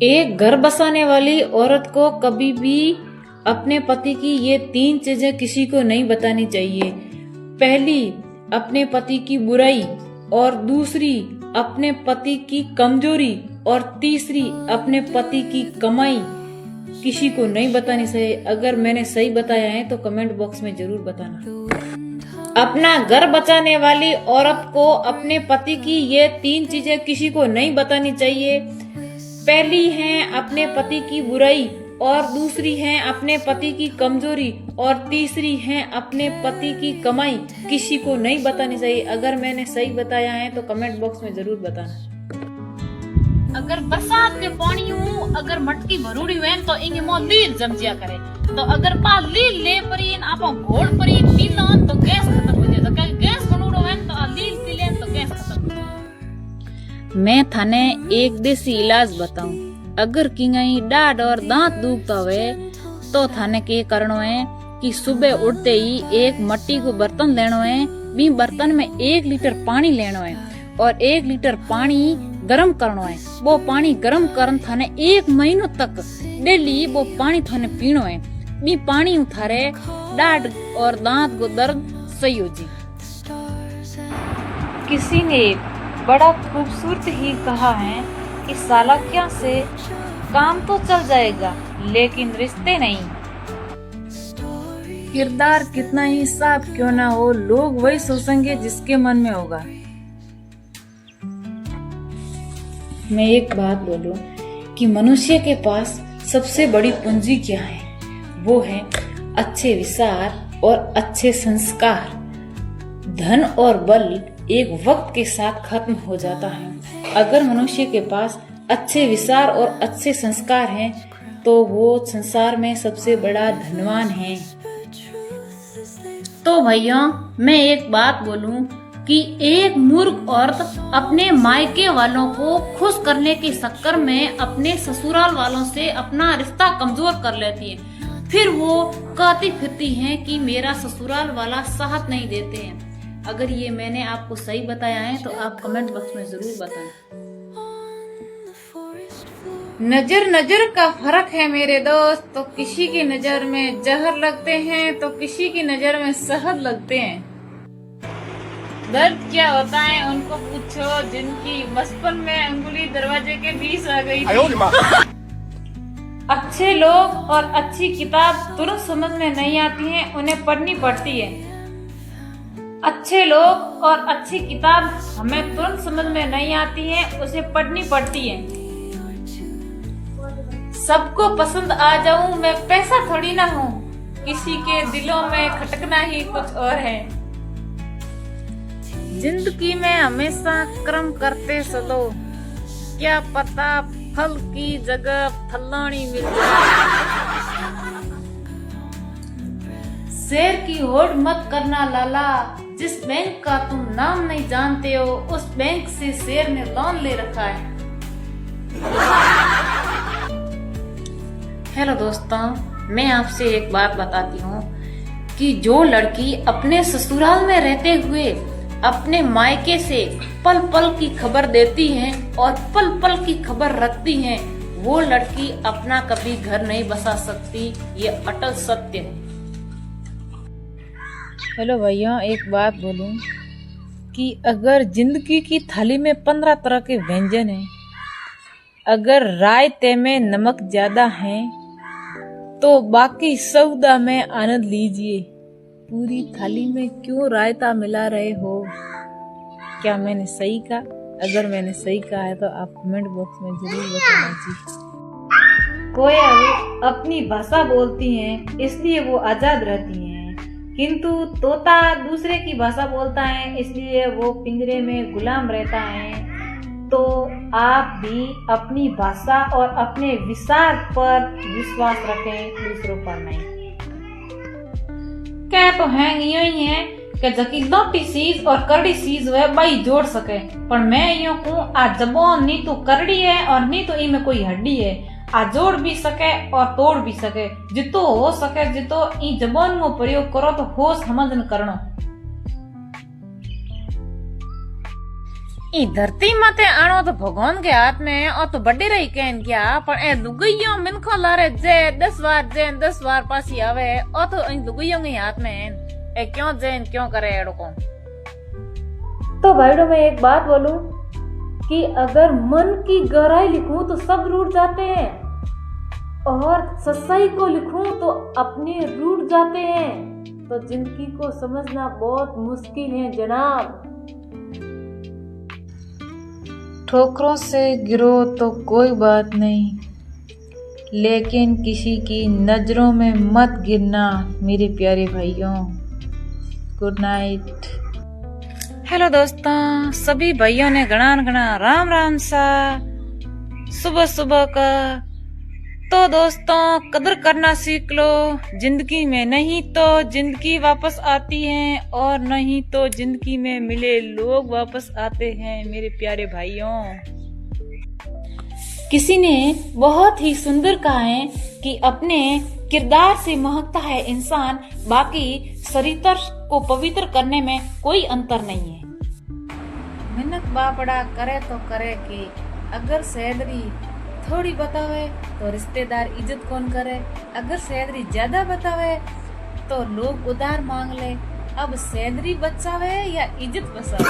एक घर बसाने वाली औरत को कभी भी अपने पति की ये 3 चीजें किसी को नहीं बतानी चाहिए। पहली, अपने पति की बुराई, और दूसरी, अपने पति की कमजोरी, और तीसरी, अपने पति की कमाई किसी को नहीं बतानी चाहिए। अगर मैंने सही बताया है तो कमेंट बॉक्स में जरूर बताना। अपना घर बचाने वाली औरत को अपने पति की ये 3 चीजें किसी को नहीं बतानी चाहिए। पहली है अपने पति की बुराई, और दूसरी है अपने पति की कमजोरी, और तीसरी है अपने पति की कमाई किसी को नहीं बतानी चाहिए। अगर मैंने सही बताया है तो कमेंट बॉक्स में जरूर बताना। अगर बरसात के पानी अगर मटकी भरूड़ी हुए तो इंगे मो लील जमजिया करे, तो अगर पा लील ले परी आपा घोड़ परी पीलन तो गैस खत्म हो जाए। तो गैस बनूड़ो है तो लील पी तो गैस खत्म। मैं थाने एक देसी इलाज बताऊं। अगर किंगाई डाढ़ और दांत दुखता हुए तो थाने के करनो है कि सुबह उठते ही एक मट्टी को बर्तन लेनो है। बी बर्तन में 1 लीटर पानी लेनो है और 1 लीटर पानी गरम करनो है। वो पानी गरम करन थाने 1 महीनों तक डेली वो पानी थाने पीनो है। बी पानी उठारे डाढ़ और दांत को दर्द सही हो जी। किसी ने बड़ा खूबसूरत ही कहा है कि सालाक्या से काम तो चल जाएगा लेकिन रिश्ते नहीं। किरदार कितना ही साफ क्यों ना हो, लोग वही सोचेंगे जिसके मन में होगा। मैं एक बात बोलूं कि मनुष्य के पास सबसे बड़ी पूंजी क्या है? वो है अच्छे विचार और अच्छे संस्कार। धन और बल एक वक्त के साथ खत्म हो जाता है। अगर मनुष्य के पास अच्छे विचार और अच्छे संस्कार हैं तो वो संसार में सबसे बड़ा धनवान है। तो भैया मैं एक बात बोलूं कि एक मूर्ख औरत अपने मायके वालों को खुश करने के चक्कर में अपने ससुराल वालों से अपना रिश्ता कमजोर कर लेती है। फिर वो कहती फिरती हैं कि मेरा ससुराल वाला साथ नहीं देते हैं। अगर ये मैंने आपको सही बताया है तो आप कमेंट बॉक्स में जरूर बताएं। नजर नजर का फर्क है मेरे दोस्त, तो किसी की नजर में जहर लगते हैं तो किसी की नजर में शहद लगते हैं। दर्द क्या होता है उनको पूछो जिनकी बचपन में अंगुली दरवाजे के बीच आ गई थी। अच्छे लोग और अच्छी किताब तुरंत समझ में नहीं आती है, उन्हें पढ़नी पड़ती है। अच्छे लोग और अच्छी किताब हमें तुरंत समझ में नहीं आती है, उसे पढ़नी पड़ती है। सबको पसंद आ जाऊं मैं पैसा थोड़ी ना हूँ, किसी के दिलों में खटकना ही कुछ और है। जिंदगी में हमेशा कर्म करते चलो, क्या पता फल की जगह फलानी मिल जाए। शेर की होड़ मत करना लाला, जिस बैंक का तुम नाम नहीं जानते हो उस बैंक से शेर ने लोन ले रखा है। हेलो दोस्तों, मैं आपसे एक बात बताती हूँ कि जो लड़की अपने ससुराल में रहते हुए अपने मायके से पल पल की खबर देती है और पल पल की खबर रखती है, वो लड़की अपना कभी घर नहीं बसा सकती। ये अटल सत्य है। हेलो भैया, एक बात बोलूं कि अगर जिंदगी की थाली में 15 तरह के व्यंजन हैं, अगर रायते में नमक ज्यादा है तो बाकी सौदा में आनंद लीजिए। पूरी थाली में क्यों रायता मिला रहे हो? क्या मैंने सही कहा? अगर मैंने सही कहा है तो आप कमेंट बॉक्स में जरूर बताना जी। कोयल अपनी भाषा बोलती हैं इसलिए वो आजाद रहती हैं, किंतु तोता दूसरे की भाषा बोलता है इसलिए वो पिंजरे में गुलाम रहता है। तो आप भी अपनी भाषा और अपने विचार पर विश्वास रखें, दूसरों पर नहीं। क्या तो है यूं ही है कि जकी लोटी चीज और करड़ी चीज वे बाई जोड़ सके, पर मैं यूं कहूं आ जबान नी तो करड़ी है और नी तो इनमें कोई हड्डी है। आ जोड़ भी सके और तोड़ भी सके। जितो हो सके जितो ई जबान को प्रयोग करो तो होश समझन करनो। ई धरती माथे आणो तो भगवान के हाथ में है और तो बड़ी रही कहन क्या पर ए लुगइयों मिनखो लारे जे 10 बार पासी आवे और तो इन लुगइयों के हाथ में है ए क्यों जैन क्यों करे एड़ो को। तो भाईडो मैं एक बात बोलूं कि अगर मन की गहराई लिखूं तो सब रूठ जाते हैं और सच्चाई को लिखूं तो अपने रूठ जाते हैं। तो जिंदगी को समझना बहुत मुश्किल है जनाब। ठोकरों से गिरो तो कोई बात नहीं, लेकिन किसी की नजरों में मत गिरना मेरे प्यारे भाइयों। Good night. हेलो दोस्तों, सभी भाइयों ने घना राम राम सा सुबह सुबह का। तो दोस्तों कदर करना सीख लो जिंदगी में, नहीं तो जिंदगी वापस आती है और नहीं तो जिंदगी में मिले लोग वापस आते हैं मेरे प्यारे भाइयों। किसी ने बहुत ही सुंदर कहा है कि अपने किरदार से महकता है इंसान, बाकी चरित्र को पवित्र करने में कोई अंतर नहीं है। मिन्नत बापड़ा करे तो करे कि अगर सैलरी थोड़ी बतावे तो रिश्तेदार इज्जत कौन करे, अगर सैलरी ज्यादा बतावे तो लोग उधार मांग ले। अब सैलरी बचावे या इज्जत बचावे।